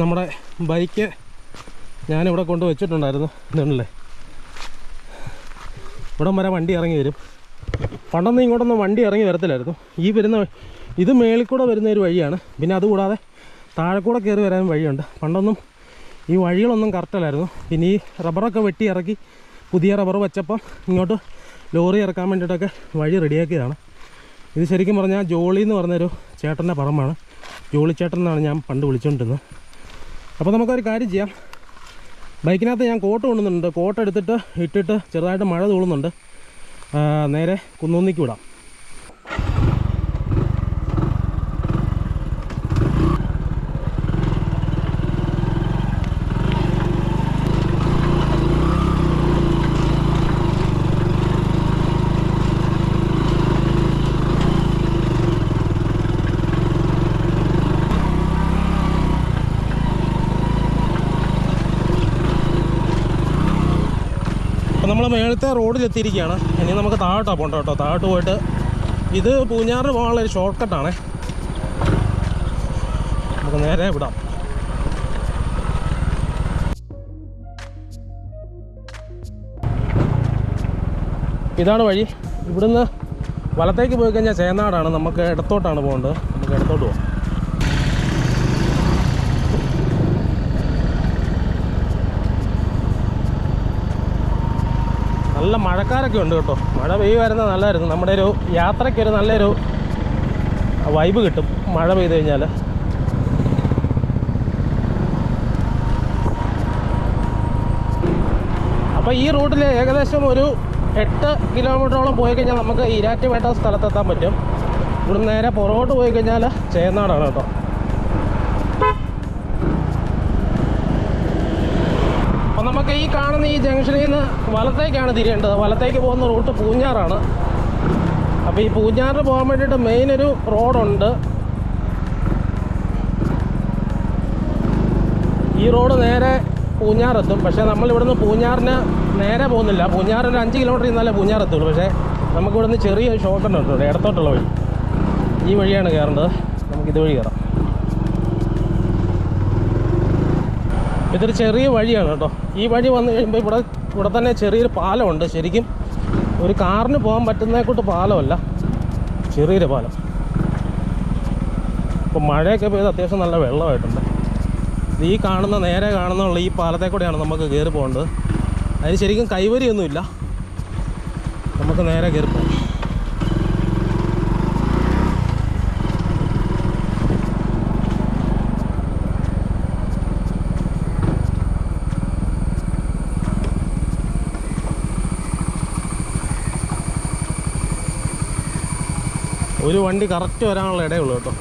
നമ്മുടെ ബൈക്ക് ഞാനിവിടെ കൊണ്ട് വെച്ചിട്ടുണ്ടായിരുന്നു. ഇതുണ്ടല്ലേ, ഇവിടം വരെ വണ്ടി ഇറങ്ങി വരും. പണ്ടൊന്നും ഇങ്ങോട്ടൊന്നും വണ്ടി ഇറങ്ങി വരത്തില്ലായിരുന്നു. ഈ വരുന്ന ഇത് മേളിൽ കൂടെ വരുന്ന ഒരു വഴിയാണ്. പിന്നെ അതുകൂടാതെ താഴെ കൂടെ കയറി വരാൻ വഴിയുണ്ട്. പണ്ടൊന്നും ഈ വഴികളൊന്നും കറക്റ്റല്ലായിരുന്നു. പിന്നെ ഈ റബ്ബറൊക്കെ വെട്ടി ഇറക്കി പുതിയ റബ്ബർ വെച്ചപ്പം ഇങ്ങോട്ട് ലോറി ഇറക്കാൻ വേണ്ടിയിട്ടൊക്കെ വഴി റെഡിയാക്കിയതാണ്. ഇത് ശരിക്കും പറഞ്ഞാൽ ജോളി എന്ന് പറഞ്ഞൊരു ചേട്ടൻ്റെ പറമ്പാണ്. ജോളി ചേട്ടൻ എന്നാണ് ഞാൻ പണ്ട് വിളിച്ചുകൊണ്ടിരുന്നത്. അപ്പോൾ നമുക്കൊരു കാര്യം ചെയ്യാം. ബൈക്കിനകത്ത് ഞാൻ കോട്ട് കൊണ്ടുവന്നിട്ടുണ്ട്. കോട്ട് എടുത്തിട്ട് ഇട്ടിട്ട് ചെറുതായിട്ട് മഴ തൂളുന്നുണ്ട്. നേരെ കുന്നൂന്നിക്ക് വിടാം. നമ്മൾ മേളത്തെ റോഡിലെത്തിയിരിക്കുകയാണ്. ഇനി നമുക്ക് താഴോട്ടാണ് പോകണ്ട കേട്ടോ. താഴോട്ട് പോയിട്ട് ഇത് പൂഞ്ഞാറിന് പോകാനുള്ള ഒരു ഷോർട്ട് കട്ടാണ്. നമുക്ക് നേരെ വിടാം. ഇതാണ് വഴി. ഇവിടുന്ന് വലത്തേക്ക് പോയി കഴിഞ്ഞാൽ ചേന്നാടാണ്. നമുക്ക് ഇടത്തോട്ടാണ് പോകേണ്ടത്. നമുക്ക് ഇടത്തോട്ട് പോകാം. നല്ല മഴക്കാരൊക്കെ ഉണ്ട് കേട്ടോ. മഴ പെയ്യുമായിരുന്നത് നല്ലതായിരുന്നു. നമ്മുടെ ഒരു യാത്രയ്ക്കൊരു നല്ലൊരു വൈബ് കിട്ടും മഴ പെയ്ത് കഴിഞ്ഞാൽ. അപ്പോൾ ഈ റൂട്ടിൽ ഏകദേശം ഒരു 8 കിലോമീറ്ററോളം പോയി കഴിഞ്ഞാൽ നമുക്ക് ഈരാറ്റുപേട്ട സ്ഥലത്തെത്താൻ പറ്റും. ഇവിടുന്ന് നേരെ പുറകോട്ട് പോയി കഴിഞ്ഞാൽ ചേന്നാടാണ് കേട്ടോ. അപ്പം നമുക്ക് ഈ കാണുന്ന ഈ ജംഗ്ഷനിൽ നിന്ന് വലത്തേക്കാണ് തിരിയേണ്ടത്. വലത്തേക്ക് പോകുന്ന റൂട്ട് പൂഞ്ഞാറാണ്. അപ്പോൾ ഈ പൂഞ്ഞാറിന് പോകാൻ വേണ്ടിയിട്ട് മെയിൻ ഒരു റോഡുണ്ട്. ഈ റോഡ് നേരെ പൂഞ്ഞാറെത്തും. പക്ഷേ നമ്മളിവിടുന്ന് പൂഞ്ഞാറിന് നേരെ പോകുന്നില്ല. പൂഞ്ഞാറിന് 5 കിലോമീറ്റർ ഇന്നാലേ പൂഞ്ഞാറെത്തുള്ളൂ. പക്ഷേ നമുക്കിവിടുന്ന് ചെറിയൊരു ഷോർട്ട് ഉണ്ട് കേട്ടോ, ഇടത്തോട്ടുള്ള വഴി. ഈ വഴിയാണ് കയറേണ്ടത്. നമുക്കിത് വഴി കയറാം. ഇതൊരു ചെറിയ വഴിയാണ് കേട്ടോ. ഈ വഴി വന്നു കഴിയുമ്പോൾ ഇവിടെ തന്നെ ചെറിയൊരു പാലമുണ്ട്. ശരിക്കും ഒരു കാറിന് പോകാൻ പറ്റുന്നതിനെക്കൂട്ട് പാലമല്ല, ചെറിയൊരു പാലം. ഇപ്പോൾ മഴയൊക്കെ പെയ്ത് അത്യാവശ്യം നല്ല വെള്ളമായിട്ടുണ്ട്. ഈ കാണുന്ന നേരെ കാണുന്നുള്ള ഈ പാലത്തെ കൂടെയാണ് നമുക്ക് കയറി പോകേണ്ടത്. അതിന് ശരിക്കും കൈവരിയൊന്നുമില്ല. നമുക്ക് നേരെ കയറി പോകാം. ഒരു വണ്ടി കറക്റ്റ് വരാനുള്ള ഇടയുള്ളൂ കേട്ടോ.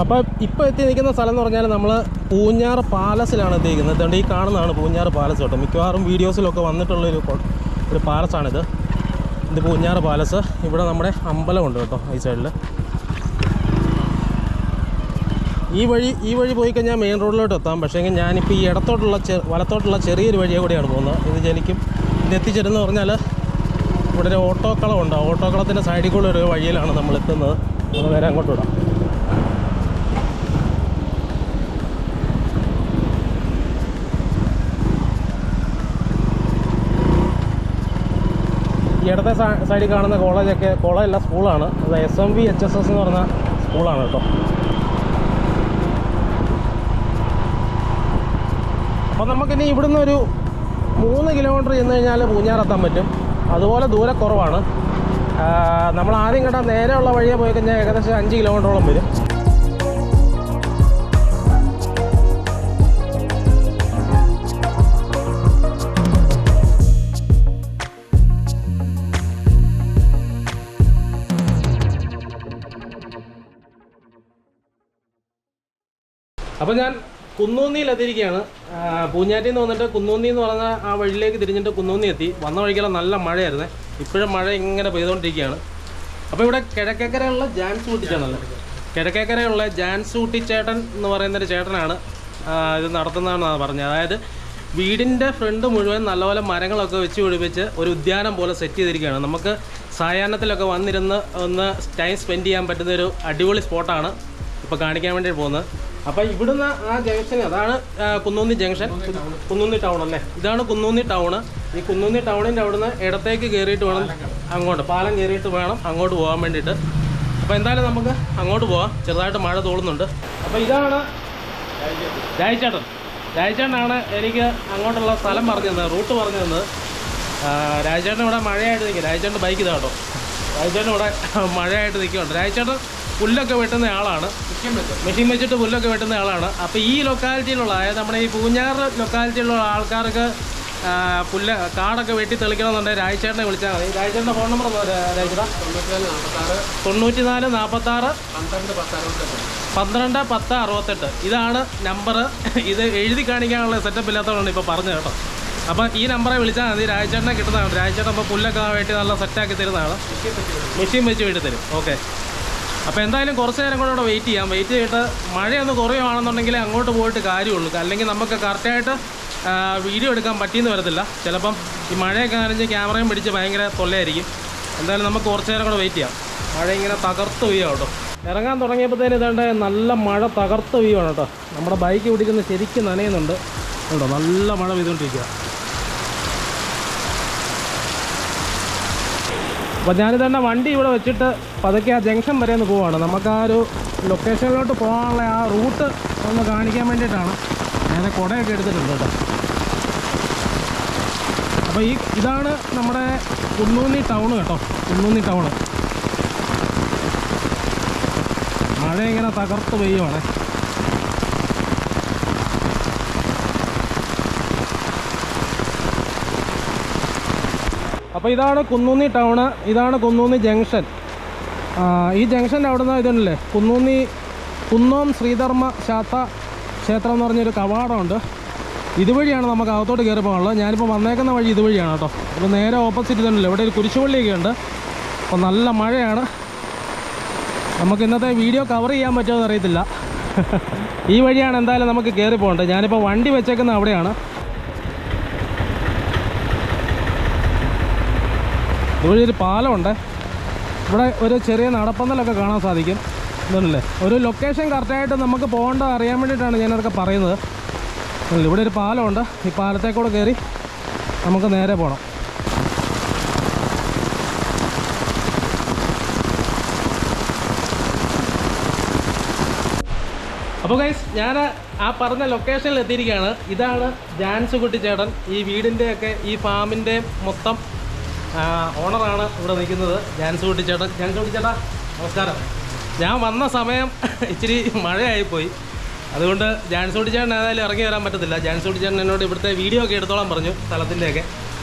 അപ്പോൾ ഇപ്പോൾ എത്തി നിൽക്കുന്ന സ്ഥലം എന്ന് പറഞ്ഞാൽ നമ്മൾ പൂഞ്ഞാറ് പാലസിലാണ് എത്തിയിരിക്കുന്നത്. അതുകൊണ്ട് ഈ കാണുന്നതാണ് പൂഞ്ഞാറ് പാലസ് കേട്ടോ. മിക്കവാറും വീഡിയോസിലൊക്കെ വന്നിട്ടുള്ളൊരു പാലസാണിത്. ഇത് പൂഞ്ഞാറ് പാലസ്. ഇവിടെ നമ്മുടെ അമ്പലമുണ്ട് കേട്ടോ ഈ സൈഡിൽ. ഈ വഴി പോയി കഴിഞ്ഞാൽ മെയിൻ റോഡിലോട്ട് എത്താം. പക്ഷേ ഞാനിപ്പോൾ ഈ വലത്തോട്ടുള്ള ചെറിയൊരു വഴിയെ കൂടെയാണ് പോകുന്നത്. ഇത് ശരിക്കും എത്തിച്ചേരുന്നത് പറഞ്ഞാൽ ഇവിടെ ഒരു ഓട്ടോക്കളമുണ്ട്. ഓട്ടോക്കളത്തിൻ്റെ സൈഡിൽ കൂടെ ഒരു വഴിയിലാണ് നമ്മൾ എത്തുന്നത്. നമ്മൾ നേരെ അങ്ങോട്ട് വിടാം. ഈ ഇടത്തെ സൈഡിൽ കാണുന്ന കോളേജല്ല, സ്കൂളാണ്. അത് SMV HSS എന്ന് പറഞ്ഞ സ്കൂളാണ് കേട്ടോ. അപ്പം നമുക്കിനി ഇവിടുന്ന് ഒരു 3 കിലോമീറ്റർ ചെന്ന് കഴിഞ്ഞാൽ പൂഞ്ഞാറെത്താൻ പറ്റും. അതുപോലെ ദൂരെ കുറവാണ്. നമ്മൾ ആദ്യം കണ്ട നേരെയുള്ള വഴിയെ പോയി കഴിഞ്ഞാൽ ഏകദേശം 5 കിലോമീറ്ററോളം വരും. അപ്പോൾ ഞാൻ കുന്നൂന്നിയിലെത്തിയിരിക്കുകയാണ്. പൂഞ്ഞാറ്റിൽ നിന്ന് വന്നിട്ട് കുന്നൂന്നി എന്ന് പറഞ്ഞ ആ വഴിയിലേക്ക് തിരിഞ്ഞിട്ട് കുന്നൂന്നി എത്തി. വന്ന വഴിക്കെല്ലാം നല്ല മഴയായിരുന്നേ. ഇപ്പോഴും മഴ ഇങ്ങനെ പെയ്തുകൊണ്ടിരിക്കുകയാണ്. അപ്പോൾ ഇവിടെ കിഴക്കേക്കരയുള്ള ജാൻസ് ഊട്ടിച്ചേട്ടനല്ലേ, കിഴക്കേക്കരയുള്ള ജാൻസ് ഊട്ടിച്ചേട്ടൻ എന്ന് പറയുന്നൊരു ചേട്ടനാണ് ഇത് നടത്തുന്നതെന്നാണ് പറഞ്ഞത്. അതായത് വീടിൻ്റെ ഫ്രണ്ട് മുഴുവൻ നല്ലപോലെ മരങ്ങളൊക്കെ വെച്ച് പിടിപ്പിച്ച് ഒരു ഉദ്യാനം പോലെ സെറ്റ് ചെയ്തിരിക്കുകയാണ്. നമുക്ക് സായാഹ്നത്തിലൊക്കെ വന്നിരുന്ന് ഒന്ന് ടൈം സ്പെൻഡ് ചെയ്യാൻ പറ്റുന്നൊരു അടിപൊളി സ്പോട്ടാണ് ഇപ്പോൾ കാണിക്കാൻ വേണ്ടി പോകുന്നത്. അപ്പോൾ ഇവിടുന്ന് ആ ജംഗ്ഷൻ, അതാണ് കുന്നൂന്നി ജംഗ്ഷൻ, കുന്നൂന്നി ടൗൺ അല്ലേ, ഇതാണ് കുന്നൂന്നി ടൗണ്. ഈ കുന്നൂന്നി ടൗണിൻ്റെ അവിടുന്ന് ഇടത്തേക്ക് കയറിയിട്ട് വേണം അങ്ങോട്ട്, പാലം കയറിയിട്ട് വേണം അങ്ങോട്ട് പോകാൻ വേണ്ടിയിട്ട്. അപ്പോൾ എന്തായാലും നമുക്ക് അങ്ങോട്ട് പോകാം. ചെറുതായിട്ട് മഴ തോളുന്നുണ്ട്. അപ്പോൾ ഇതാണ് രാജചേട്ടനാണ് എനിക്ക് അങ്ങോട്ടുള്ള സ്ഥലം പറഞ്ഞു തന്നത്, റൂട്ട് പറഞ്ഞു തന്നത്. രാജചേട്ടൻ ഇവിടെ മഴയായിട്ട് നിൽക്കുക. രാജചേട്ടൻ ബൈക്ക് ഇതാ കേട്ടോ. രാജചേട്ടൻ ഇവിടെ മഴയായിട്ട് നിൽക്കുന്നുണ്ട്. രാജചേട്ടൻ പുല്ലൊക്കെ വെട്ടുന്ന ആളാണ്, മെഷീൻ വെച്ചിട്ട് പുല്ലൊക്കെ വെട്ടുന്ന ആളാണ്. അപ്പോൾ ഈ ലൊക്കാലിറ്റിയിലുള്ള, അതായത് നമ്മുടെ ഈ പൂഞ്ഞാർ ലൊക്കാലിറ്റിയിലുള്ള ആൾക്കാർക്ക് കാടൊക്കെ വെട്ടി തെളിക്കണമെന്നുണ്ടെങ്കിൽ രാജചേട്ടനെ വിളിച്ചാൽ മതി. രാജചേട്ടൻ്റെ ഫോൺ നമ്പർ രാജചേട്ടാ? 94 46 12 10 68. ഇതാണ് നമ്പർ. ഇത് എഴുതി കാണിക്കാനുള്ള സെറ്റപ്പ് ഇല്ലാത്തതുകൊണ്ട് ഇപ്പോൾ പറഞ്ഞു കേട്ടോ. അപ്പോൾ ഈ നമ്പറെ വിളിച്ചാൽ മതി. രാജചേട്ടനെ കിട്ടുന്നതാണ്. രാജചേട്ടൻ ഇപ്പോൾ പുല്ലൊക്കെ വെട്ടി നല്ല സെറ്റാക്കി തരുന്നതാണ്, മെഷീൻ വെച്ച് വെട്ടി തരും. ഓക്കെ, അപ്പോൾ എന്തായാലും കുറച്ച് നേരം കൂടെ ഇവിടെ വെയിറ്റ് ചെയ്യാം. വെയിറ്റ് ചെയ്തിട്ട് മഴയൊന്ന് കുറയുവാണെന്നുണ്ടെങ്കിൽ അങ്ങോട്ട് പോയിട്ട് കാര്യമുള്ളൂ. അല്ലെങ്കിൽ നമുക്ക് കറക്റ്റായിട്ട് വീഡിയോ എടുക്കാൻ പറ്റിയെന്ന് വരത്തില്ല. ചിലപ്പം ഈ മഴയൊക്കെ നനഞ്ഞ് ക്യാമറയും പിടിച്ച് ഭയങ്കര തൊല്ലയായിരിക്കും. എന്തായാലും നമുക്ക് കുറച്ച് നേരം കൂടെ വെയിറ്റ് ചെയ്യാം. മഴ ഇങ്ങനെ തകർത്ത് വീഴുക കേട്ടോ. ഇറങ്ങാൻ തുടങ്ങിയപ്പോഴത്തേന് ഇതാണ്ട് നല്ല മഴ തകർത്ത് വീഴുവാണ് കേട്ടോ. നമ്മുടെ ബൈക്ക് പിടിക്കുന്ന ശരിക്കും നനയുന്നുണ്ട് കേട്ടോ. നല്ല മഴ പെയ്തുകൊണ്ടിരിക്കുക. അപ്പോൾ ഞാനിതന്നെ വണ്ടി ഇവിടെ വെച്ചിട്ട് പതുക്കെ ആ ജംഗ്ഷൻ വരെ ഒന്ന് പോവാണ്. നമുക്ക് ആ ഒരു ലൊക്കേഷനിലോട്ട് പോകാനുള്ള ആ റൂട്ട് ഒന്ന് കാണിക്കാൻ വേണ്ടിയിട്ടാണ് ഞാൻ കുടയൊക്കെ എടുത്തിട്ടുണ്ട് കേട്ടോ. അപ്പോൾ ഇതാണ് നമ്മുടെ കുന്നൂന്നി ടൗൺ കേട്ടോ. കുന്നൂന്നി ടൗണ് മഴ ഇങ്ങനെ തകർത്ത് പെയ്യുവാണ്. അപ്പോൾ ഇതാണ് കുന്നൂന്നി ടൗണ്, ഇതാണ് കുന്നൂന്നി ജംഗ്ഷൻ. ഈ ജംഗ്ഷൻ്റെ അവിടെ നിന്ന് ഇതുണ്ടല്ലേ കുന്നോം ശ്രീധർമ്മ ക്ഷേത്രം എന്ന് പറഞ്ഞൊരു കവാടമുണ്ട്. ഇതുവഴിയാണ് നമുക്ക് അകത്തോട്ട് കയറി പോകാനുള്ളത്. ഞാനിപ്പോൾ വന്നേക്കുന്ന വഴി ഇതുവഴിയാണ് കേട്ടോ. അപ്പോൾ നേരെ ഓപ്പോസിറ്റ് ഇതുണ്ടല്ലോ, ഇവിടെ ഒരു കുരിശുപള്ളിയൊക്കെ ഉണ്ട്. അപ്പോൾ നല്ല മഴയാണ്. നമുക്ക് ഇന്നത്തെ വീഡിയോ കവർ ചെയ്യാൻ പറ്റുമോ എന്ന് അറിയത്തില്ല. ഈ വഴിയാണ് എന്തായാലും നമുക്ക് കയറി പോകേണ്ടത്. ഞാനിപ്പോൾ വണ്ടി വെച്ചേക്കുന്ന അവിടെയാണ്. ഇതുവഴി ഒരു പാലമുണ്ട്. ഇവിടെ ഒരു ചെറിയ നടപ്പന്തലൊക്കെ കാണാൻ സാധിക്കും. ഇതല്ലേ ഒരു ലൊക്കേഷൻ കറക്റ്റായിട്ട് നമുക്ക് പോകേണ്ടത് അറിയാൻ വേണ്ടിയിട്ടാണ് ഞാനതൊക്കെ പറയുന്നത്. ഇവിടെ ഒരു പാലമുണ്ട്. ഈ പാലത്തേക്കൂടെ കയറി നമുക്ക് നേരെ പോകണം. അപ്പോൾ ഗൈസ്, ഞാൻ ആ പറഞ്ഞ ലൊക്കേഷനിൽ എത്തിയിരിക്കുകയാണ്. ഇതാണ് ജാൻസ് കുട്ടിച്ചേട്ടൻ. ഈ വീടിൻ്റെയൊക്കെ ഈ ഫാമിൻ്റെ മൊത്തം ഓണറാണ് ഇവിടെ നിൽക്കുന്നത്, ജാൻസ് കുട്ടിച്ചേട്ടൻ. ജാൻസ് കുട്ടിച്ചേട്ടാ നമസ്കാരം. ഞാൻ വന്ന സമയം ഇച്ചിരി മഴയായിപ്പോയി, അതുകൊണ്ട് ജാൻസ് കുട്ടിച്ചേട്ടൻ ഏതായാലും ഇറങ്ങി വരാൻ പറ്റത്തില്ല. ജാൻസ് കുട്ടിച്ചേട്ടൻ എന്നോട് ഇവിടുത്തെ വീഡിയോ ഒക്കെ എടുത്തോളാൻ പറഞ്ഞു, സ്ഥലത്തിൻ്റെയൊക്കെ.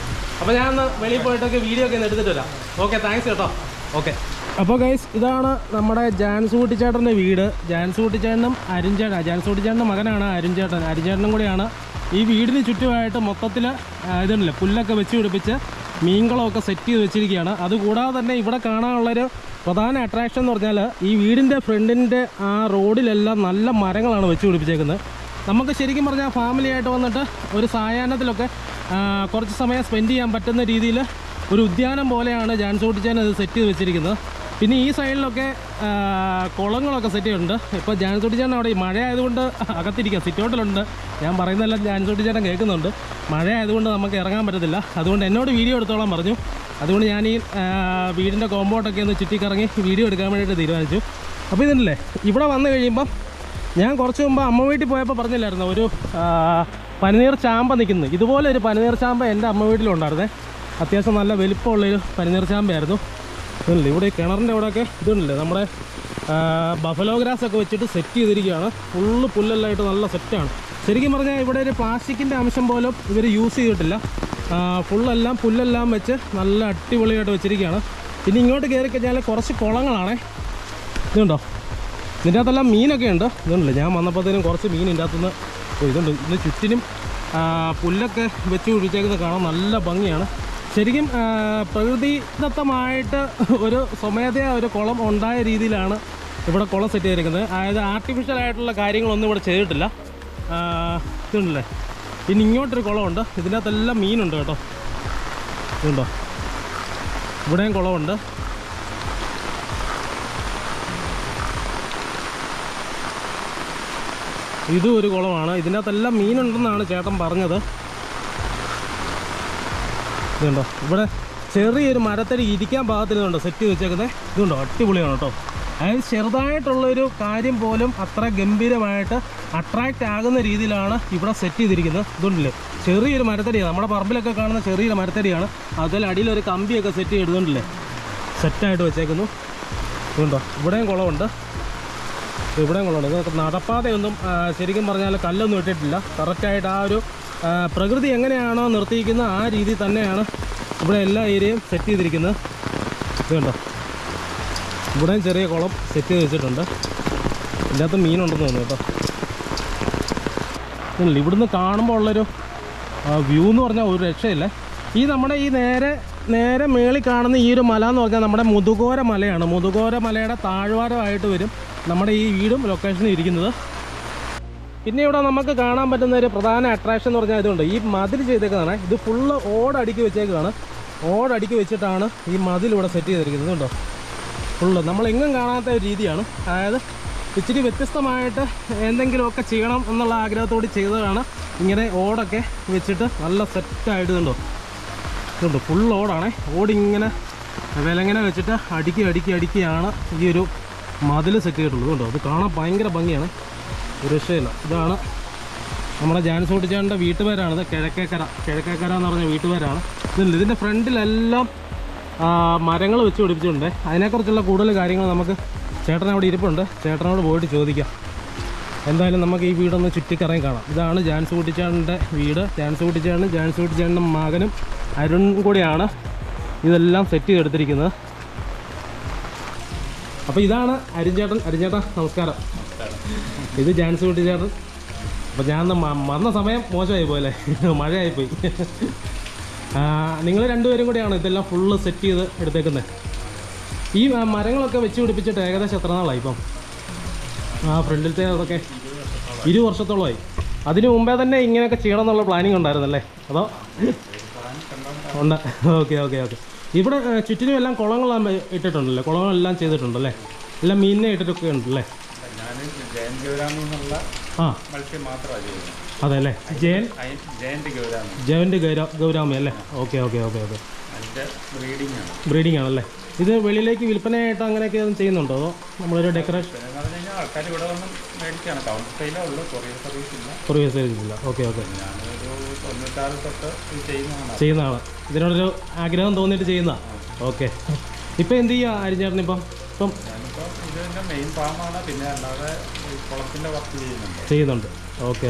അപ്പോൾ ഞാൻ ഒന്ന് വെളിയിൽ പോയിട്ടൊക്കെ വീഡിയോ ഒക്കെ ഒന്ന് എടുത്തിട്ട് വരാം. ഓക്കെ, താങ്ക്സ് കേട്ടോ. ഓക്കെ. അപ്പോൾ ഗൈസ്, ഇതാണ് നമ്മുടെ ജാൻസ് കുട്ടിച്ചേട്ടൻ്റെ വീട്. ജാൻസ് കുട്ടിച്ചേട്ടനും ജാൻസ് കുട്ടിച്ചേട്ടൻ്റെ മകനാണ് അരുൺചേട്ടനും കൂടിയാണ് ഈ വീടിന് ചുറ്റുമായിട്ട് മൊത്തത്തിൽ ഇതുണ്ടല്ലേ പുല്ലൊക്കെ വെച്ച് പിടിപ്പിച്ച് മീൻകളമൊക്കെ സെറ്റ് ചെയ്ത് വെച്ചിരിക്കുകയാണ്. അതുകൂടാതെ തന്നെ ഇവിടെ കാണാനുള്ളൊരു പ്രധാന അട്രാക്ഷൻ എന്ന് പറഞ്ഞാൽ ഈ വീടിൻ്റെ ഫ്രണ്ടിൻ്റെ ആ റോഡിലെല്ലാം നല്ല മരങ്ങളാണ് വെച്ച് പിടിപ്പിച്ചേക്കുന്നത്. നമുക്ക് ശരിക്കും പറഞ്ഞാൽ ഫാമിലിയായിട്ട് വന്നിട്ട് ഒരു സായാഹ്നത്തിലൊക്കെ കുറച്ച് സമയം സ്പെൻഡ് ചെയ്യാൻ പറ്റുന്ന രീതിയിൽ ഒരു ഉദ്യാനം പോലെയാണ് ജാൻസ് കുട്ടിച്ചേട്ടൻ ഇത് സെറ്റ് ചെയ്ത് വെച്ചിരിക്കുന്നത്. പിന്നെ ഈ സൈഡിലൊക്കെ കുളങ്ങളൊക്കെ സെറ്റ് ചെയ്തിട്ടുണ്ട്. ഇപ്പോൾ ജാൻസ് കുട്ടിച്ചേട്ടൻ അവിടെ മഴ ആയതുകൊണ്ട് അകത്തിരിക്കുക, സിറ്റൗട്ടിലുണ്ട്. ഞാൻ പറയുന്നതെല്ലാം ജാൻസ് കുട്ടിച്ചേട്ടൻ കേൾക്കുന്നുണ്ട്. മഴ ആയതുകൊണ്ട് നമുക്ക് ഇറങ്ങാൻ പറ്റത്തില്ല. അതുകൊണ്ട് എന്നോട് വീഡിയോ എടുത്തോളാൻ പറഞ്ഞു. അതുകൊണ്ട് ഞാൻ ഈ വീടിൻ്റെ കോമ്പൗണ്ടൊക്കെ ഒന്ന് ചുറ്റിക്കറങ്ങി വീഡിയോ എടുക്കാൻ വേണ്ടിയിട്ട് തീരുമാനിച്ചു. അപ്പോൾ ഇതുണ്ടല്ലേ, ഇവിടെ വന്നു കഴിയുമ്പം ഞാൻ കുറച്ച് മുമ്പ് അമ്മ വീട്ടിൽ പോയപ്പോൾ പറഞ്ഞില്ലായിരുന്നു ഒരു പനിനീർ ചാമ്പ നിൽക്കുന്നത്. ഇതുപോലെ ഒരു പനിനീർ ചാമ്പ എൻ്റെ അമ്മ വീട്ടിലുണ്ടായിരുന്നേ. അത്യാവശ്യം നല്ല വലിപ്പമുള്ളൊരു പനിനീർ ചാമ്പയായിരുന്നു. ഇതുണ്ടല്ലേ, ഇവിടെ കിണറിൻ്റെ അവിടെയൊക്കെ ഇതുണ്ടല്ലേ നമ്മുടെ ബഫലോ ഗ്രാസ് ഒക്കെ വെച്ചിട്ട് സെറ്റ് ചെയ്തിരിക്കുകയാണ്. ഫുള്ള് പുല്ലെല്ലായിട്ട് നല്ല സെറ്റാണ്. ശരിക്കും പറഞ്ഞാൽ ഇവിടെ ഒരു പ്ലാസ്റ്റിക്കിൻ്റെ അംശം പോലും ഇവർ യൂസ് ചെയ്തിട്ടില്ല. ഫുള്ളെല്ലാം പുല്ലെല്ലാം വെച്ച് നല്ല അടിപൊളിയായിട്ട് വെച്ചിരിക്കുകയാണ്. പിന്നെ ഇങ്ങോട്ട് കയറി കഴിഞ്ഞാൽ കുറച്ച് കുളങ്ങളാണേ. ഇതുണ്ടോ, ഇതിൻ്റെ അകത്തെല്ലാം മീനൊക്കെ ഉണ്ട്. ഇതുണ്ടല്ലേ, ഞാൻ വന്നപ്പോഴത്തേനും കുറച്ച് മീൻ ഇതിൻ്റെ അകത്തുനിന്ന് ഇതുണ്ട്. ഇതിന് ചുറ്റിനും പുല്ലൊക്കെ വെച്ച് പിടിച്ചേക്കുന്നത് കാണാൻ നല്ല ഭംഗിയാണ്. ശരിക്കും പ്രകൃതിദത്തമായിട്ട് ഒരു സ്വമേധയാ ഒരു കുളം ഉണ്ടായ രീതിയിലാണ് ഇവിടെ കുളം സെറ്റ് ചെയ്തിരിക്കുന്നത്. അതായത് ആർട്ടിഫിഷ്യൽ ആയിട്ടുള്ള കാര്യങ്ങളൊന്നും ഇവിടെ ചെയ്തിട്ടില്ല. ഇതുണ്ടല്ലേ, ഇനി ഇങ്ങോട്ടൊരു കുളമുണ്ട്. ഇതിനകത്തെല്ലാം മീനുണ്ട് കേട്ടോ. ഇതുണ്ടോ, ഇവിടെയും കുളമുണ്ട്. ഇതും ഒരു കുളമാണ്. ഇതിനകത്തെല്ലാം മീനുണ്ടെന്നാണ് ചേട്ടൻ പറഞ്ഞത്. ഇതുണ്ടോ, ഇവിടെ ചെറിയൊരു മരത്തടി ഇരിക്കാൻ പാകത്തിനുണ്ടോ സെറ്റ് ചെയ്ത് വെച്ചേക്കുന്നത്. ഇതുണ്ടോ, അടിപൊളിയാണ് കേട്ടോ. അതായത് ചെറുതായിട്ടുള്ളൊരു കാര്യം പോലും അത്ര ഗംഭീരമായിട്ട് അട്രാക്റ്റ് ആകുന്ന രീതിയിലാണ് ഇവിടെ സെറ്റ് ചെയ്തിരിക്കുന്നത്. ഇതുണ്ടല്ലേ, ചെറിയൊരു മരത്തടിയാണ്. നമ്മുടെ പറമ്പിലൊക്കെ കാണുന്ന ചെറിയൊരു മരത്തടിയാണ്. അതുപോലെ അടിയിലൊരു കമ്പിയൊക്കെ സെറ്റ് ചെയ്തിടുന്നുണ്ടല്ലേ, സെറ്റായിട്ട് വെച്ചേക്കുന്നു. ഇതുണ്ടോ, ഇവിടെയും കുളമുണ്ട്. ഇവിടെയും കുളമുണ്ട്. ഇത് നടപ്പാതയൊന്നും ശരിക്കും പറഞ്ഞാൽ കല്ലൊന്നും ഇട്ടിട്ടില്ല. കറക്റ്റായിട്ട് ആ ഒരു പ്രകൃതി എങ്ങനെയാണോ നിർത്തിയിരിക്കുന്നത് ആ രീതിയിൽ തന്നെയാണ് ഇവിടെ എല്ലാ ഏരിയയും സെറ്റ് ചെയ്തിരിക്കുന്നത്. ഇതുണ്ടോ, ഇവിടെയും ചെറിയ കുളം സെറ്റ് ചെയ്ത് വെച്ചിട്ടുണ്ട്. ഇതിനകത്ത് മീനുണ്ടെന്ന് തോന്നുന്നു കേട്ടോ. ഇവിടുന്ന് കാണുമ്പോൾ ഉള്ളൊരു വ്യൂ എന്ന് പറഞ്ഞാൽ ഒരു രക്ഷയില്ല. നമ്മുടെ ഈ നേരെ മേളിൽ കാണുന്ന ഈ ഒരു മല എന്ന് പറഞ്ഞാൽ നമ്മുടെ മുതുകോര മലയാണ്. മുതുകോര മലയുടെ താഴ്വാരമായിട്ട് വരും നമ്മുടെ ഈ വീടും ലൊക്കേഷനും ഇരിക്കുന്നത്. പിന്നെ ഇവിടെ നമുക്ക് കാണാൻ പറ്റുന്ന ഒരു പ്രധാന അട്രാക്ഷൻ എന്ന് പറഞ്ഞാൽ ഇതുണ്ട്. ഈ മതിൽ ചെയ്തേക്കുന്നതാണ്. ഇത് ഫുള്ള് ഓടടുക്കി വെച്ചേക്കുന്നതാണ്. ഓടടുക്കി വെച്ചിട്ടാണ് ഈ മതിൽ ഇവിടെ സെറ്റ് ചെയ്തിരിക്കുന്നത്. ഇതുണ്ടോ, ഫുള്ള് നമ്മളെങ്ങും കാണാത്ത ഒരു രീതിയാണ്. അതായത് ഇച്ചിരി വ്യത്യസ്തമായിട്ട് എന്തെങ്കിലുമൊക്കെ ചെയ്യണം എന്നുള്ള ആഗ്രഹത്തോട് ചെയ്തതാണ്. ഇങ്ങനെ ഓടൊക്കെ വെച്ചിട്ട് നല്ല സെറ്റായിട്ട് ഇതുണ്ടോ, ഫുൾ ഓടാണ്. ഓടിങ്ങനെ വിലങ്ങനെ വെച്ചിട്ട് അടുക്കിയാണ് ഈ ഒരു മതിൽ സെറ്റ് ചെയ്തിട്ടുള്ളത്. കേട്ടോ, അത് കാണാൻ ഭയങ്കര ഭംഗിയാണ്, ഒരു രക്ഷയില്ല. ഇതാണ് നമ്മുടെ ജാൻസൂട്ടിച്ചാൻ്റെ വീട്ടുപേരാണിത്. കിഴക്കേക്കര എന്ന് പറഞ്ഞ വീട്ടുപേരാണ്. ഇതിൻ്റെ ഫ്രണ്ടിലെല്ലാം മരങ്ങൾ വെച്ച് പിടിപ്പിച്ചിട്ടുണ്ട്. അതിനെക്കുറിച്ചുള്ള കൂടുതൽ കാര്യങ്ങൾ നമുക്ക് ചേട്ടനവിടെ ഇരിപ്പുണ്ട്. ചേട്ടനോട് പോയിട്ട് ചോദിക്കാം. എന്തായാലും നമുക്ക് ഈ വീടൊന്ന് ചുറ്റിക്കറങ്ങി കാണാം. ഇതാണ് ജാൻസൂട്ടിച്ചാൻ്റെ വീട്. ജാൻസൂട്ടിച്ചാൻ്റെ മകനും അരുൺ കൂടിയാണ് ഇതെല്ലാം സെറ്റ് ചെയ്തെടുത്തിരിക്കുന്നത്. അപ്പോൾ ഇതാണ് അരുൺചേട്ടാ നമസ്കാരം. ഇത് ജാൻസൂട്ടിച്ചേട്ടൻ. അപ്പോൾ ഞാൻ വന്ന സമയം മോശമായി പോയല്ലേ, മഴയായിപ്പോയി. നിങ്ങൾ രണ്ടുപേരും കൂടിയാണ് ഇതെല്ലാം ഫുള്ള് സെറ്റ് ചെയ്ത് എടുത്തേക്കുന്നത്. ഈ മരങ്ങളൊക്കെ വെച്ച് പിടിപ്പിച്ചിട്ട് ഏകദേശം എത്ര നാളായി ഇപ്പം? ഫ്രണ്ടിലത്തെ അതൊക്കെ 20 വർഷത്തോളമായി. അതിന് മുമ്പേ തന്നെ ഇങ്ങനെയൊക്കെ ചെയ്യണം എന്നുള്ള പ്ലാനിങ് ഉണ്ടായിരുന്നല്ലേ, അതോ? ഉണ്ട്. ഓക്കെ. ഇവിടെ ചുറ്റിനും എല്ലാം കുളങ്ങളെല്ലാം ഇട്ടിട്ടുണ്ടല്ലേ, കുളങ്ങളെല്ലാം ചെയ്തിട്ടുണ്ടല്ലേ, എല്ലാം മീനിനെ ഇട്ടിട്ടൊക്കെ ഉണ്ടല്ലേ? അതെ അല്ലേ, ജയന്റ് ഗൗരാമി അല്ലേ? ഓക്കെ. ബ്രീഡിംഗ് ആണല്ലേ. ഇത് വെളിയിലേക്ക് വിൽപ്പനയായിട്ട് അങ്ങനെയൊക്കെ ചെയ്യുന്നുണ്ടോ, അതോ നമ്മളൊരു ഡെക്കറേഷൻ? കൊറിയർ സർവീസ് ഇല്ല. ഓക്കെ. ചെയ്യുന്നതാണ്. ഇതിനോടൊരു ആഗ്രഹം തോന്നിയിട്ട് ചെയ്യുന്ന. ഓക്കെ. ഇപ്പം എന്ത് ചെയ്യുക അരിഞ്ചേട്ടൻ? ഇപ്പം മെയിൻ ഫാമാണ്, പിന്നെ അല്ലാതെ കുളത്തിൻ്റെ വർക്ക് ചെയ്യുന്നുണ്ട്. ഓക്കെ.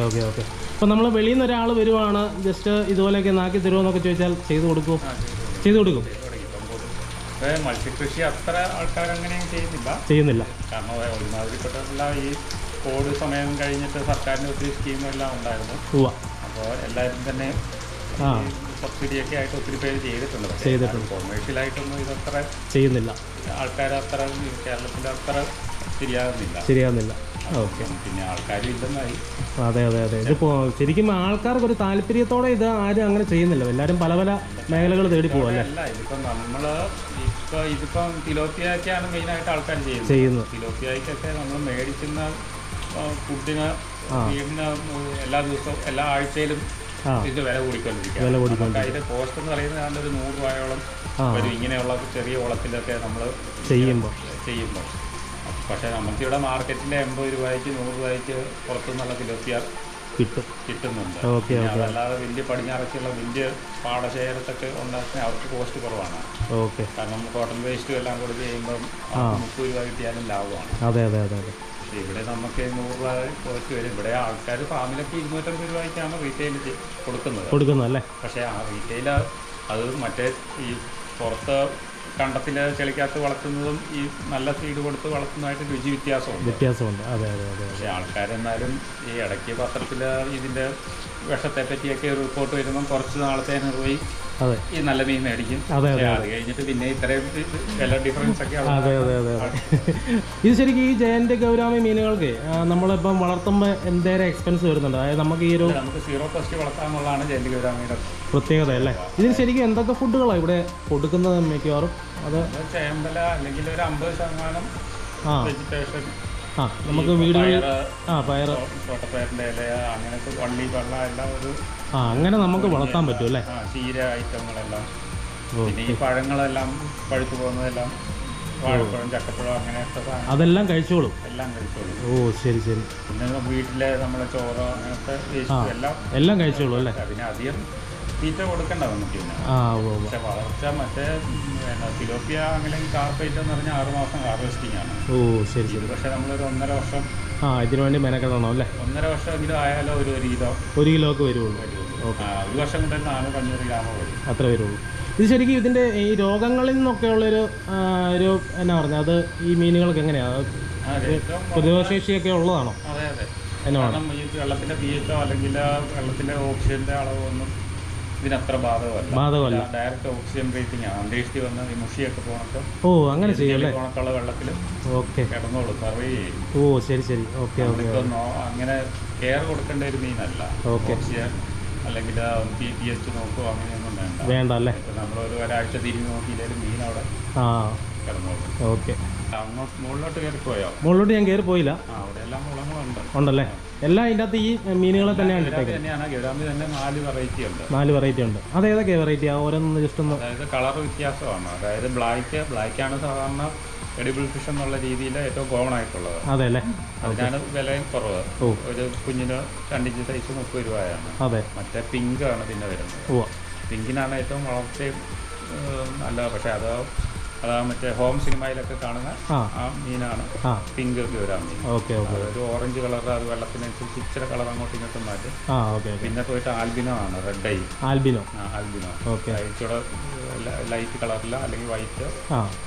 അപ്പം നമ്മൾ വെളിയിൽ നിന്ന് ഒരാൾ വരുവാണ്, ജസ്റ്റ് ഇതുപോലെയൊക്കെ നാക്കി തരുമോന്നൊക്കെ ചോദിച്ചാൽ ചെയ്തു കൊടുക്കും? മത്സ്യകൃഷി അത്ര ആൾക്കാരങ്ങനെയും ചെയ്യുന്നില്ല. കാരണം ഒരുമാതിരിപ്പെട്ട ഈ കോവിഡ് സമയം കഴിഞ്ഞിട്ട് സർക്കാരിൻ്റെ ഒത്തിരി സ്കീമെല്ലാം ഉണ്ടായിരുന്നു. അപ്പോൾ എല്ലാവരും തന്നെ സബ്സിഡിയൊക്കെ ആയിട്ട് ഒത്തിരി പേര് ചെയ്തിട്ടുണ്ട്. കൊമേഴ്ഷ്യലായിട്ടൊന്നും ഇതത്ര ചെയ്യുന്നില്ല. ആൾക്കാർ അത്ര കേരളത്തിൽ അത്ര ശരിയാകുന്നില്ല. ഓക്കെ. പിന്നെ ആൾക്കാരും ഇല്ലെന്നായി. അതെ. ഇതിപ്പോൾ ശരിക്കും ആൾക്കാർക്ക് ഒരു താല്പര്യത്തോടെ ഇത് ആരും അങ്ങനെ ചെയ്യുന്നില്ല. എല്ലാവരും പല മേഖലകൾ തേടി പോകുമല്ലേ. അല്ല, ഇതിപ്പം തിലോപ്പിയൊക്കെയാണ് മെയിനായിട്ട് ആൾക്കാർ ചെയ്യുന്നത്. തിലോപ്പിയൊക്കെ നമ്മൾ മേടിക്കുന്ന ഫുഡിന് വീടിന് എല്ലാ ദിവസവും എല്ലാ ആഴ്ചയിലും ഇതിന്റെ വില കൂടിക്കൊണ്ടിരിക്കുക. അതിന്റെ കോസ്റ്റ് എന്ന് പറയുന്നത് ഏതാണ്ട് ഒരു 100 രൂപയോളം വരും ഇങ്ങനെയുള്ള ചെറിയ കുളത്തിലൊക്കെ നമ്മൾ ചെയ്യുമ്പോൾ. പക്ഷേ നമുക്കിവിടെ മാർക്കറ്റിൽ 80 രൂപയ്ക്ക് 100 രൂപയ്ക്ക് പുറത്തുനിന്നുള്ള തിലോപ്പിയ കിട്ടുന്നുണ്ട്. അതല്ലാതെ വലിയ പടിഞ്ഞാറൊക്കെയുള്ള വലിയ പാടശേഖരത്തൊക്കെ ഉണ്ടാക്കുന്ന അവർക്ക് കോസ്റ്റ് കുറവാണ്. കാരണം കോട്ടൺ വേസ്റ്റും എല്ലാം കൂടി ചെയ്യുമ്പം 30 രൂപ കിട്ടിയാലും ലാഭമാണ്. അതെ. ഇവിടെ നമുക്ക് 100 രൂപ കോസ്റ്റ് വരും. ഇവിടെ ആൾക്കാർ ഫാമിലൊക്കെ 250 രൂപയ്ക്കാണ് റീറ്റെയിൽ കൊടുക്കുന്നത് അല്ലേ? പക്ഷേ ആ റീറ്റെയിൽ അത് മറ്റേ ഈ പുറത്ത് കണ്ടത്തിൽ ചെളിക്കകത്ത് വളർത്തുന്നതും ഈ നല്ല ഫീഡ് കൊടുത്ത് വളർത്തുന്നതായിട്ട് രുചി വ്യത്യാസമുണ്ട്. അതെ അതെ അതെ. പക്ഷേ ആൾക്കാരെന്നാലും ഈ ഇടയ്ക്ക് പത്രത്തിൽ ഇതിൻ്റെ വിഷത്തെ പറ്റിയൊക്കെ റിപ്പോർട്ട് വരുമ്പം കുറച്ച് നാളത്തേന് പോയി അതെ ഈ നല്ല മീൻ മേടിക്കും. അതെ അതെ. അത് കഴിഞ്ഞിട്ട് പിന്നെ ഇത്രയും വില ഡിഫറൻസ് ഒക്കെ. അതെ അതെ അതെ അതെ. ഇത് ശരിക്കും ഈ ജയന്റ് ഗൗരാമി മീനുകൾക്ക് നമ്മളിപ്പം വളർത്തുമ്പോൾ എന്തേരം എക്സ്പെൻസ് വരുന്നുണ്ട്? അതായത് നമുക്ക് നമുക്ക് 0 കോസ്റ്റ് വളർത്താമെന്നുള്ളതാണ് ജയന്റ് ഗൗരാമിയുടെ പ്രത്യേകത അല്ലേ? ഇതിന് ശരിക്കും എന്തൊക്കെ ഫുഡുകളാണ് ഇവിടെ കൊടുക്കുന്നത് മിക്കവാറും? അത് ചേമ്പല അല്ലെങ്കിൽ ഒരു 50% വെജിറ്റേഷൻ. നമുക്ക് വീടുകളിൽ പയർ, തോട്ടപ്പയറിൻ്റെ ഇല, അങ്ങനത്തെ വള്ളി വെള്ളം എല്ലാം ഒരു അങ്ങനെ നമുക്ക് വളർത്താൻ പറ്റും അല്ലേ? ചീര ഐറ്റങ്ങളെല്ലാം. പിന്നെ ഈ പഴങ്ങളെല്ലാം പഴുത്തു പോകുന്നതെല്ലാം വാഴപ്പഴം, ചക്കപ്പഴം, അങ്ങനെയൊക്കെ അതെല്ലാം കഴിച്ചോളും. എല്ലാം കഴിച്ചോളും. ഓ ശരി ശരി. പിന്നെ വീട്ടിലെ നമ്മളെ ചോറ് അങ്ങനത്തെ എല്ലാം കഴിച്ചോളൂ അല്ലേ? പിന്നെ അധികം തീറ്റ കൊടുക്കണ്ട നമുക്ക്. പിന്നെ പക്ഷെ വളർച്ച മറ്റേ തിലോപ്പിയ അല്ലെങ്കിൽ കാർപ്പേറ്റ് എന്ന് പറഞ്ഞാൽ 6 മാസം ഹാർവെസ്റ്റിംഗ് ആണ്. ഓ ശരി ശരി. പക്ഷെ നമ്മളൊരു 1.5 വർഷം ഇതിനു വേണ്ടി മെനക്കെടണം അല്ലേ? 1.5 വർഷമെങ്കിലും ആയാലോ ഒരു കിലോ 1 കിലോക്ക് വരുള്ളൂ. ഒരു വർഷം കൊണ്ട് 400-500 ഗ്രാമോ വരും. അത്ര വരുള്ളൂ. ഇത് ശരിക്കും ഇതിൻ്റെ ഈ രോഗങ്ങളിൽ നിന്നൊക്കെ ഉള്ളൊരു എന്നാ പറഞ്ഞാൽ അത് ഈ മീനുകൾക്ക് എങ്ങനെയാണ്? പ്രതിരോധശേഷിയൊക്കെ ഉള്ളതാണോ? അതെ അതെ. കാരണം ഈ വെള്ളത്തിൻ്റെ pH അല്ലെങ്കിൽ വെള്ളത്തിൻ്റെ ഓക്സിജൻ്റെ അളവൊന്നും ഇതിനത്ര ബാധകമല്ല. ഡയറക്റ്റ് ഓക്സിജൻ ബ്രീത്തിങ് ആണ്. അന്തരീക്ഷത്തിൽ വന്ന് ഈ മുഷിയൊക്കെ പോണൊക്കെ അങ്ങനെ ചെയ്യല്ലേ? പോണക്കുള്ള വെള്ളത്തിൽ കിടന്നോളൂ, സർവേ ചെയ്യും. ഓ ശരി ശരി. Okay okay. അങ്ങനെ കെയർ കൊടുക്കേണ്ട ഒരു മീനല്ല. ഓക്സിജൻ അല്ലെങ്കിൽ pH നോക്കുക അങ്ങനെയൊന്നും വേണ്ട അല്ലേ? ഒരാഴ്ച തിരിഞ്ഞ് നോക്കിയില്ലെങ്കിലും മീൻ അവിടെ കിടന്നോളൂ. ഓക്കെ. മുകളിലോട്ട് കയറി പോയോ? മുകളിലോട്ട് ഞാൻ കയറി പോയില്ല. അവിടെ എല്ലാം കുളങ്ങളുണ്ട്. ഉണ്ടല്ലേ? എല്ലാം ഇതിൻ്റെ അകത്ത് ഈ മീനുകളെ തന്നെയാണ് തന്നെയാണ്. ഗൗരാമി തന്നെ 4 വെറൈറ്റി ഉണ്ട്. 4 വെറൈറ്റി ഉണ്ട്. അത് ഏതൊക്കെ വെറൈറ്റി? ഓരോന്ന് ജസ്റ്റ് ഒന്ന്. അതായത് കളർ വ്യത്യാസമാണ്. അതായത് ബ്ലാക്കാണ് സാധാരണ എഡിബിൾ ഫിഷ് എന്നുള്ള രീതിയിൽ ഏറ്റവും കോമൺ ആയിട്ടുള്ളത്. അതെ അല്ലേ? അതിനാണ് വിലയും കുറവ്. ഒരു കുഞ്ഞിന് 2 ഇഞ്ച് സൈസ് 30 രൂപയാണ്. അതെ. മറ്റേ പിങ്ക് ആണ് പിന്നെ വരുന്നത്. പിങ്കിനാണ് ഏറ്റവും വളർച്ചയും നല്ലത്. പക്ഷെ അതാ മറ്റേ ഹോം സിനിമയിലൊക്കെ കാണുന്ന ആ മീനാണ് പിങ്ക് ഗൗരാമി. ഒരു ഓറഞ്ച് കളർ, അത് വെള്ളത്തിനനുസരിച്ച് ഇച്ചിരി കളർ അങ്ങോട്ടും ഇങ്ങോട്ടും മാറ്റി. പിന്നെ പോയിട്ട് ആൽബിനോ ആണ്, റെഡ് ഐ. ആൽബിനോ ഇച്ചിരി ലൈറ്റ് കളറില്ല, അല്ലെങ്കിൽ വൈറ്റ്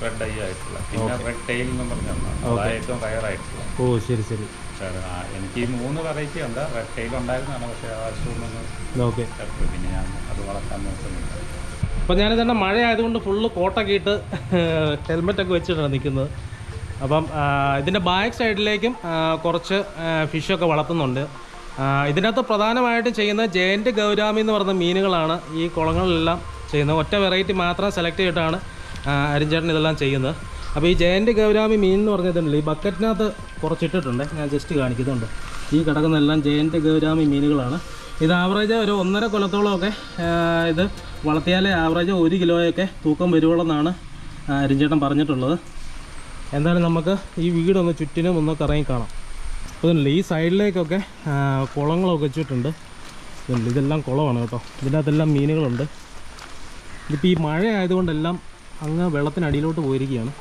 റെഡ് ഐ ആയിട്ടുള്ള. പിന്നെ റെഡ് ടെയിൽ എന്നും പറഞ്ഞാൽ ഏറ്റവും റയർ ആയിട്ടുള്ള. ഓ ശരി ശരി. എനിക്ക് 3 വെറൈറ്റി ഉണ്ട്. റെഡ് ടെയിൽ ഉണ്ടായിരുന്നതാണ്, പക്ഷേ ആവശ്യമൊന്നും പിന്നെ ഞാൻ അത് വളർത്താൻ നോക്കുന്നില്ല. അപ്പോൾ ഞാനിതന്നെ മഴ ആയതുകൊണ്ട് ഫുള്ള് കോട്ടൊക്കെ ഇട്ട് ഹെൽമെറ്റൊക്കെ വെച്ചിട്ടാണ് നിൽക്കുന്നത്. അപ്പം ഇതിൻ്റെ ബാക്ക് സൈഡിലേക്കും കുറച്ച് ഫിഷൊക്കെ വളർത്തുന്നുണ്ട്. ഇതിനകത്ത് പ്രധാനമായിട്ടും ചെയ്യുന്നത് ജയൻറ്റ് ഗൗരാമി എന്ന് പറയുന്ന മീനുകളാണ് ഈ കുളങ്ങളിലെല്ലാം ചെയ്യുന്നത്. ഒറ്റ വെറൈറ്റി മാത്രം സെലക്ട് ചെയ്തിട്ടാണ് അരിഞ്ചേട്ടൻ ഇതെല്ലാം ചെയ്യുന്നത്. അപ്പോൾ ഈ ജയൻറ്റ് ഗൗരാമി മീൻ എന്ന് പറഞ്ഞിട്ടുണ്ടല്ലോ, ഈ ബക്കറ്റിനകത്ത് കുറച്ചിട്ടിട്ടുണ്ട്. ഞാൻ ജസ്റ്റ് കാണിക്കുന്നുണ്ട്. ഈ കിടക്കുന്നതെല്ലാം ജയൻറ്റ് ഗൗരാമി മീനുകളാണ്. ഇത് ആവറേജ് ഒരു 1.5 കൊല്ലത്തോളമൊക്കെ ഇത് വളർത്തിയാലേ ആവറേജ് 1 കിലോയൊക്കെ തൂക്കം വരുവുള്ളെന്നാണ് അരിഞ്ചേട്ടൻ പറഞ്ഞിട്ടുള്ളത്. എന്തായാലും നമുക്ക് ഈ വീടൊന്ന് ചുറ്റിനും ഒന്ന് കറങ്ങി കാണാം. അപ്പോൾ ഈ സൈഡിലേക്കൊക്കെ കുളങ്ങളൊക്കെ വെച്ചിട്ടുണ്ട്. ഇതെല്ലാം കുളമാണ് കേട്ടോ. ഇതിൻ്റെ അകത്തെല്ലാം മീനുകളുണ്ട്. ഇതിപ്പോൾ ഈ മഴ ആയതുകൊണ്ടെല്ലാം അങ്ങ് വെള്ളത്തിനടിയിലോട്ട് പോയിരിക്കുകയാണ്.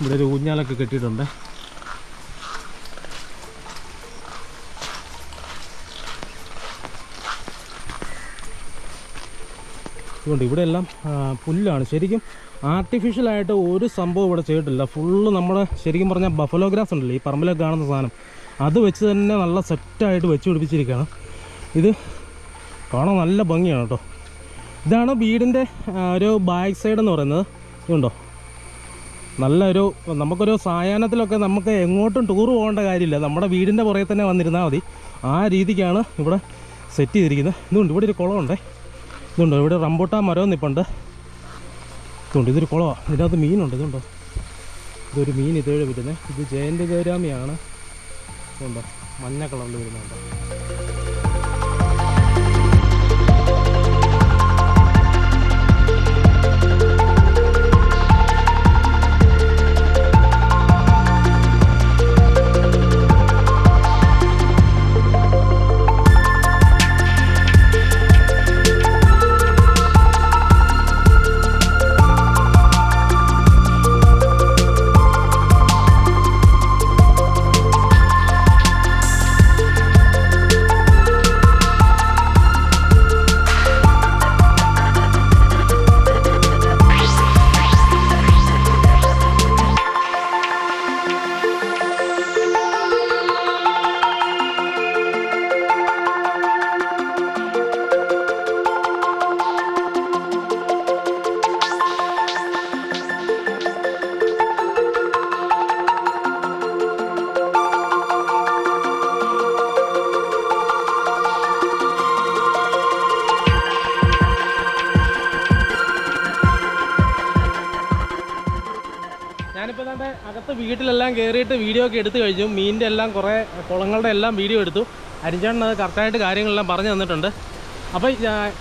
ഇവിടെ ഒരു ഊഞ്ഞാലൊക്കെ കെട്ടിയിട്ടുണ്ട്. അതുകൊണ്ട് ഇവിടെ എല്ലാം പുല്ലാണ്. ശരിക്കും ആർട്ടിഫിഷ്യലായിട്ട് ഒരു സംഭവം ഇവിടെ ചെയ്തിട്ടില്ല. ഫുള്ള് നമ്മുടെ ശരിക്കും പറഞ്ഞാൽ ബഫലോ ഗ്രാസ് ഉണ്ടല്ലോ, ഈ പറമ്പിലൊക്കെ കാണുന്ന സാധനം, അത് വെച്ച് തന്നെ നല്ല സെറ്റായിട്ട് വെച്ച് പിടിപ്പിച്ചിരിക്കുകയാണ്. ഇത് കാണാൻ നല്ല ഭംഗിയാണ് കേട്ടോ. ഇതാണ് വീടിൻ്റെ ഒരു ബാക്ക് സൈഡ് എന്ന് പറയുന്നത്. ഇതുണ്ടോ, നല്ലൊരു നമുക്കൊരു സായാഹ്നത്തിലൊക്കെ നമുക്ക് എങ്ങോട്ടും ടൂർ പോകേണ്ട കാര്യമില്ല. നമ്മുടെ വീടിൻ്റെ പുറകെ തന്നെ വന്നിരുന്നാൽ മതി. ആ രീതിക്കാണ് ഇവിടെ സെറ്റ് ചെയ്തിരിക്കുന്നത്. ഇതുകൊണ്ട് ഇവിടെ ഒരു കുളമുണ്ടേ. ഇതുണ്ടോ, ഇവിടെ റംബൂട്ടാൻ മരവും നിൽപ്പുണ്ട്. ഇതുണ്ട്, ഇതൊരു കുളമാണ്. ഇതിനകത്ത് മീനുണ്ട്. ഇതുണ്ടോ, ഇതൊരു മീൻ ഇതേഴ് വരുന്നത്. ഇത് ജയൻറ്റ് ഗൗരാമിയാണ്. ഇതുണ്ടോ, മഞ്ഞ കളറിൽ വരുന്നുണ്ട്. ഏതാണ്ട് അകത്ത് വീട്ടിലെല്ലാം കയറിയിട്ട് വീഡിയോ ഒക്കെ എടുത്തു കഴിഞ്ഞു. മീനിൻ്റെ എല്ലാം കുറേ കുളങ്ങളുടെ എല്ലാം വീഡിയോ എടുത്തു. അരിഞ്ചേട്ടൻ അത് കറക്റ്റായിട്ട് കാര്യങ്ങളെല്ലാം പറഞ്ഞു തന്നിട്ടുണ്ട്. അപ്പോൾ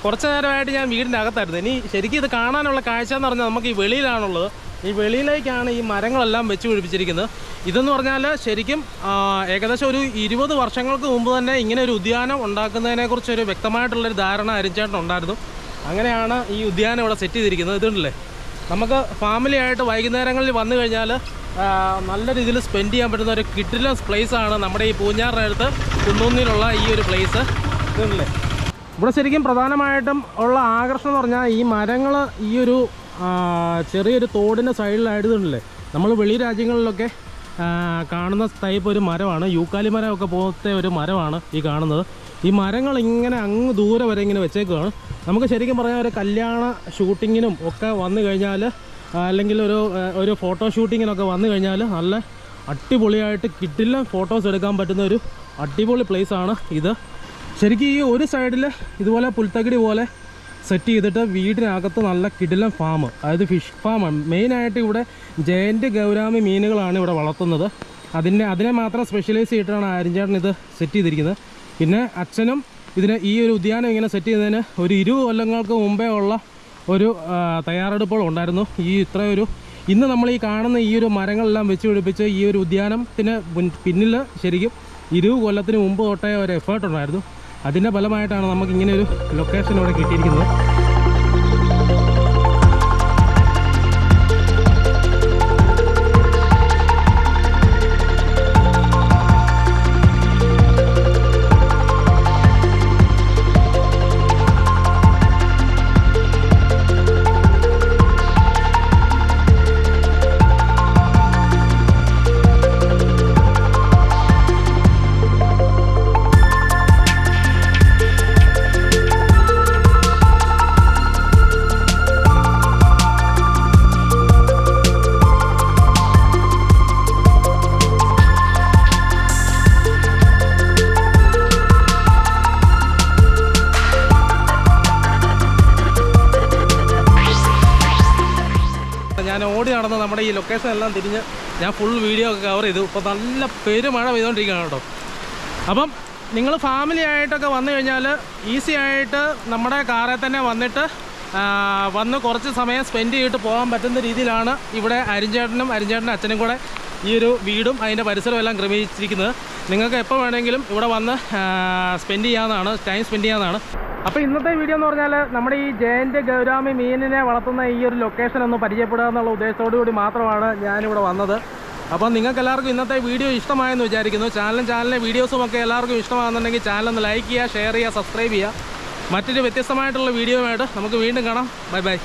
കുറച്ച് നേരമായിട്ട് ഞാൻ വീടിൻ്റെ അകത്തായിരുന്നു. ഇനി ശരിക്കും ഇത് കാണാനുള്ള കാഴ്ച എന്ന് പറഞ്ഞാൽ നമുക്ക് ഈ വെളിയിലാണുള്ളത്. ഈ വെളിയിലേക്കാണ് ഈ മരങ്ങളെല്ലാം വെച്ച് പിടിപ്പിച്ചിരിക്കുന്നത്. ഇതെന്ന് പറഞ്ഞാൽ ശരിക്കും ഏകദേശം ഒരു 20 വർഷങ്ങൾക്ക് മുമ്പ് തന്നെ ഇങ്ങനെ ഒരു ഉദ്യാനം ഉണ്ടാക്കുന്നതിനെക്കുറിച്ചൊരു വ്യക്തമായിട്ടുള്ളൊരു ധാരണ അരിഞ്ചേട്ടൻ ഉണ്ടായിരുന്നു. അങ്ങനെയാണ് ഈ ഉദ്യാനം ഇവിടെ സെറ്റ് ചെയ്തിരിക്കുന്നത്. ഇതുണ്ടല്ലേ, നമുക്ക് ഫാമിലി ആയിട്ട് വൈകുന്നേരങ്ങളിൽ വന്നു കഴിഞ്ഞാൽ നല്ല രീതിയിൽ സ്പെൻഡ് ചെയ്യാൻ പറ്റുന്ന ഒരു കിഡിലസ് പ്ലേസാണ് നമ്മുടെ ഈ പൂഞ്ഞാറിനടുത്ത് കുന്നൂന്നിലുള്ള ഈ ഒരു പ്ലേസ്. ഇതുണ്ടല്ലേ, ഇവിടെ ശരിക്കും പ്രധാനമായിട്ടും ഉള്ള ആകർഷണം എന്ന് പറഞ്ഞാൽ ഈ മരങ്ങൾ ഈ ഒരു ചെറിയൊരു തോടിൻ്റെ സൈഡിലായതുകൊണ്ടല്ലേ, നമ്മൾ വെളി രാജ്യങ്ങളിലൊക്കെ കാണുന്ന ടൈപ്പ് ഒരു മരമാണ്. യൂക്കാലി മരമൊക്കെ പോലത്തെ ഒരു മരമാണ് ഈ കാണുന്നത്. ഈ മരങ്ങൾ ഇങ്ങനെ അങ്ങ് ദൂരെ വരെ ഇങ്ങനെ വെച്ചേക്കുകയാണ്. നമുക്ക് ശരിക്കും പറഞ്ഞാൽ ഒരു കല്യാണ ഷൂട്ടിങ്ങിനും ഒക്കെ വന്നു കഴിഞ്ഞാൽ, അല്ലെങ്കിൽ ഒരു ഫോട്ടോ ഷൂട്ടിങ്ങിനൊക്കെ വന്നു കഴിഞ്ഞാൽ നല്ല അടിപൊളിയായിട്ട് കിട്ടില്ല ഫോട്ടോസ് എടുക്കാൻ പറ്റുന്ന ഒരു അടിപൊളി പ്ലേസാണ് ഇത്. ശരിക്കും ഈ ഒരു സൈഡിൽ ഇതുപോലെ പുൽത്തകിടി പോലെ സെറ്റ് ചെയ്തിട്ട് വീടിനകത്ത് നല്ല കിടിലൻ ഫാം, അതായത് ഫിഷ് ഫാമാണ്. മെയിനായിട്ട് ഇവിടെ ജയൻറ്റ് ഗൗരാമി മീനുകളാണ് ഇവിടെ വളർത്തുന്നത്. അതിനെ മാത്രം സ്പെഷ്യലൈസ് ചെയ്തിട്ടാണ് അരിഞ്ചേട്ടൻ ഇത് സെറ്റ് ചെയ്തിരിക്കുന്നത്. പിന്നെ അച്ഛനും ഈ ഒരു ഉദ്യാനം ഇങ്ങനെ സെറ്റ് ചെയ്യുന്നതിന് ഒരു 20 കൊല്ലങ്ങൾക്ക് മുമ്പേ ഉള്ള ഒരു തയ്യാറെടുപ്പുകൾ ഉണ്ടായിരുന്നു. ഇന്ന് നമ്മൾ ഈ കാണുന്ന ഈ ഒരു മരങ്ങളെല്ലാം വെച്ച് പിടിപ്പിച്ച് ഈ ഒരു ഉദ്യാനത്തിന് പിന്നിൽ ശരിക്കും 20 കൊല്ലത്തിന് മുമ്പ് തൊട്ടേ ഒരു എഫേർട്ട് ഉണ്ടായിരുന്നു. അതിൻ്റെ ഫലമായിട്ടാണ് നമുക്ക് ഇങ്ങനെ ഒരു ലൊക്കേഷൻ ഇവിടെ കിട്ടിയിരിക്കുന്നത്. ഞാൻ ഓടി നടന്ന് നമ്മുടെ ഈ ലൊക്കേഷൻ എല്ലാം തിരിഞ്ഞ് ഞാൻ ഫുൾ വീഡിയോ ഒക്കെ കവർ ചെയ്തു. ഇപ്പോൾ നല്ല പെരുമഴ പെയ്തുകൊണ്ടിരിക്കുകയാണ് കേട്ടോ. അപ്പം നിങ്ങൾ ഫാമിലി ആയിട്ടൊക്കെ വന്നു കഴിഞ്ഞാൽ ഈസി ആയിട്ട് നമ്മുടെ കാറിൽ തന്നെ വന്ന് കുറച്ച് സമയം സ്പെൻഡ് ചെയ്തിട്ട് പോകാൻ പറ്റുന്ന രീതിയിലാണ് ഇവിടെ അരിഞ്ചേട്ടൻ്റെ അച്ഛനും കൂടെ ഈ ഒരു വീടും അതിൻ്റെ പരിസരവും എല്ലാം ക്രമീകരിച്ചിരിക്കുന്നത്. നിങ്ങൾക്ക് എപ്പോൾ വേണമെങ്കിലും ഇവിടെ വന്ന് ടൈം സ്പെൻഡ് ചെയ്യാവുന്നതാണ്. അപ്പോൾ ഇന്നത്തെ വീഡിയോ എന്ന് പറഞ്ഞാൽ നമ്മുടെ ഈ ജയൻറ്റ് ഗൗരാമി മീനിനെ വളർത്തുന്ന ഈ ഒരു ലൊക്കേഷൻ ഒന്ന് പരിചയപ്പെടുക എന്നുള്ള ഉദ്ദേശത്തോടു കൂടി മാത്രമാണ് ഞാനിവിടെ വന്നത്. അപ്പോൾ നിങ്ങൾക്ക് എല്ലാവർക്കും ഇന്നത്തെ വീഡിയോ ഇഷ്ടമായെന്ന് വിചാരിക്കുന്നു. ചാനലിലെ വീഡിയോസും ഒക്കെ എല്ലാവർക്കും ഇഷ്ടമാകുന്നുണ്ടെങ്കിൽ ചാനലൊന്ന് ലൈക്ക് ചെയ്യുക, ഷെയർ ചെയ്യുക, സബ്സ്ക്രൈബ് ചെയ്യുക. മറ്റൊരു വ്യത്യസ്തമായിട്ടുള്ള വീഡിയോയുമായിട്ട് നമുക്ക് വീണ്ടും കാണാം. Bye bye.